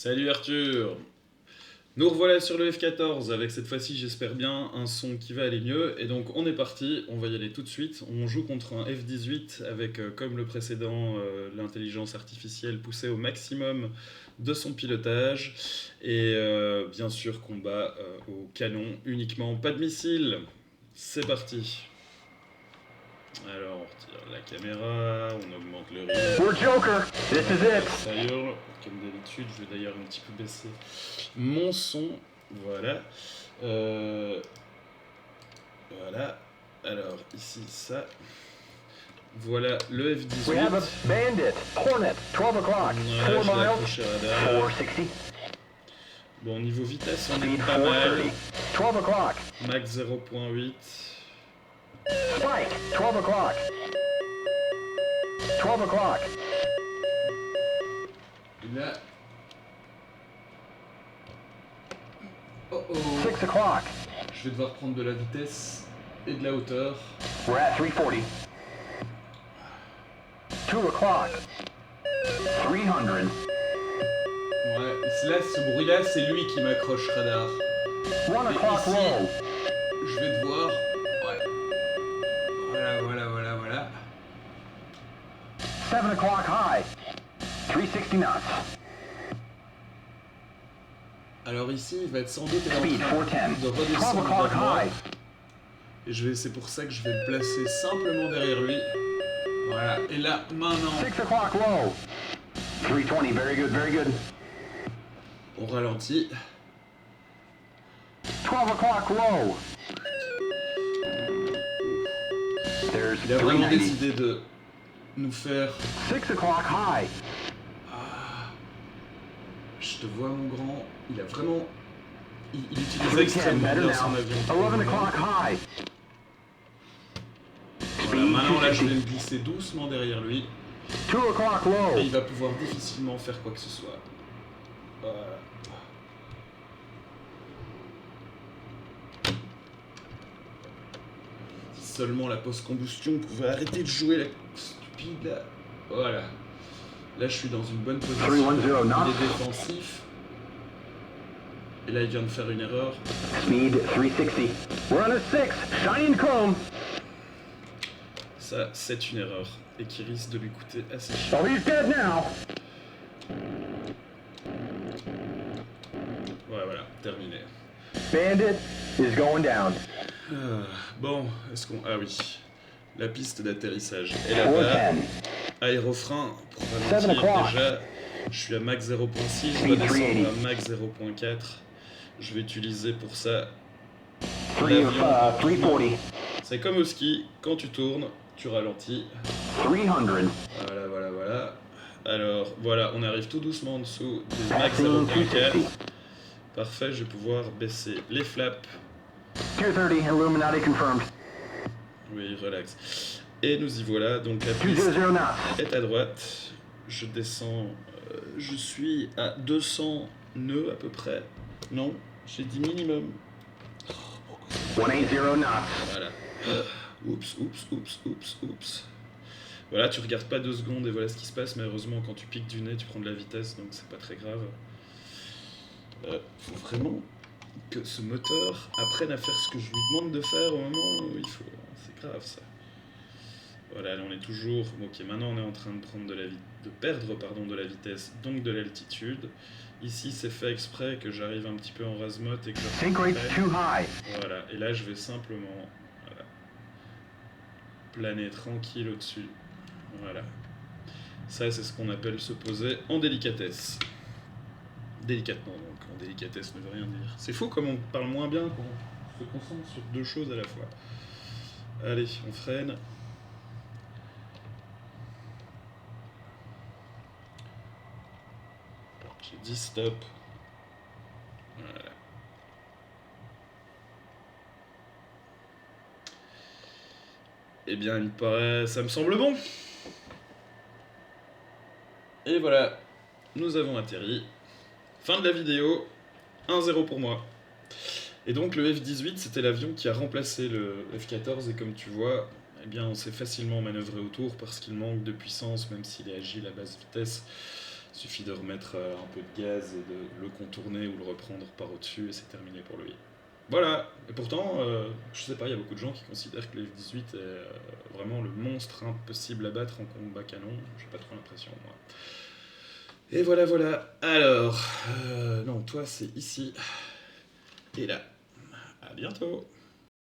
Salut Arthur. Nous revoilà sur le F14 avec cette fois-ci, j'espère bien, un son qui va aller mieux. Et donc on est parti, on va y aller tout de suite. On joue contre un F18 avec, comme le précédent, l'intelligence artificielle poussée au maximum de son pilotage. Et bien sûr combat au canon uniquement, pas de missiles. C'est parti. Alors, on retire la caméra, on augmente le rythme. We're Joker, this is it. Ça hurle, comme d'habitude. Je vais d'ailleurs un petit peu baisser mon son. Voilà. Voilà. Alors, ici, ça. Voilà le We have a F18. bandit, Hornet, 12 o'clock, Voilà, 4 je l'ai miles, accroché à radar. 460, Bon, niveau vitesse, on est speed pas mal. 430, 12 o'clock, Max 0.8. spike, 12 o'clock, 12 o'clock, Et là. Oh oh. 6 o'clock, Je vais devoir prendre de la vitesse et de la hauteur. we're at 340, 2 o'clock, 300, Ouais, là, ce bruit-là, c'est lui qui m'accroche radar. 1 Et o'clock ici, low, je vais devoir... Ouais. Voilà. 7 o'clock high, 360 knots, Alors ici, il va être sans doute speed en train 410, de 12 redescendre o'clock vers moi. high, Et c'est pour ça que je vais me placer simplement derrière lui. Voilà. Et là, maintenant, 6 o'clock low, 320, very good, on ralentit. 12 o'clock low, there's Il a vraiment 390, décidé de nous faire... 6 o'clock high, Je te vois, mon grand. Il a vraiment... Il utilise 310, extrêmement better bien son now, avion. 11 o'clock high, Voilà, speed maintenant là, je vais 260, me glisser doucement derrière lui. 2 o'clock Et low, il va pouvoir difficilement faire quoi que ce soit. Voilà. Si seulement la post-combustion pouvait arrêter de jouer la stupide là. Voilà. Là, je suis dans une bonne position. 310 Il knots, est défensif. Et là, il vient de faire une erreur. speed 360, we're on a 6, shining chrome, Ça, c'est une erreur. Et qui risque de lui coûter assez cher. oh he's dead now, Ouais, voilà, terminé. bandit is going down, Bon, est-ce qu'on... Ah oui. La piste d'atterrissage est là-bas. 410, Aérofrein pour 7 ralentir o'clock. déjà. Je suis à max 0.6, je Speed dois descendre 380. à max 0.4. Je vais utiliser pour ça... 340, C'est comme au ski, quand tu tournes, tu ralentis. 300, Voilà. Alors, voilà, on arrive tout doucement en dessous des max passing 0.4. 260, Parfait, je vais pouvoir baisser les flaps. 230, Illuminati confirmed, Oui, relax. Et nous y voilà, donc la piste 200 knots, est à droite. Je descends, je suis à 200 nœuds à peu près. Non, j'ai dit minimum. 180 knots, Voilà. Oups. Voilà, tu regardes pas 2 secondes et voilà ce qui se passe, mais heureusement quand tu piques du nez, tu prends de la vitesse, donc c'est pas très grave. Faut vraiment que ce moteur apprenne à faire ce que je lui demande de faire au moment où il faut. C'est grave ça. Voilà, là on est toujours... Ok, maintenant on est en train de prendre de perdre de la vitesse, donc de l'altitude. Ici c'est fait exprès que j'arrive un petit peu en rasemote et que je sync rate's reprenne. too high, Voilà, et là je vais simplement planer tranquille au-dessus. Voilà. Ça c'est ce qu'on appelle se poser en délicatesse. Délicatement donc, en délicatesse ne veut rien dire. C'est fou comme on parle moins bien quand on se concentre sur 2 choses à la fois. Allez, on freine. J'ai dit stop. Voilà. Eh bien, il me paraît... ça me semble bon. Et voilà, nous avons atterri. Fin de la vidéo, 1-0 pour moi. Et donc le F-18, c'était l'avion qui a remplacé le F-14, et comme tu vois, eh bien, on s'est facilement manœuvré autour parce qu'il manque de puissance, même s'il est agile à basse vitesse. Il suffit de remettre un peu de gaz et de le contourner ou le reprendre par au-dessus et c'est terminé pour lui. Voilà, et pourtant, je sais pas, il y a beaucoup de gens qui considèrent que le F-18 est vraiment le monstre impossible à battre en combat canon. J'ai pas trop l'impression, moi. Et voilà, voilà. Alors, non, toi c'est ici et là. À bientôt.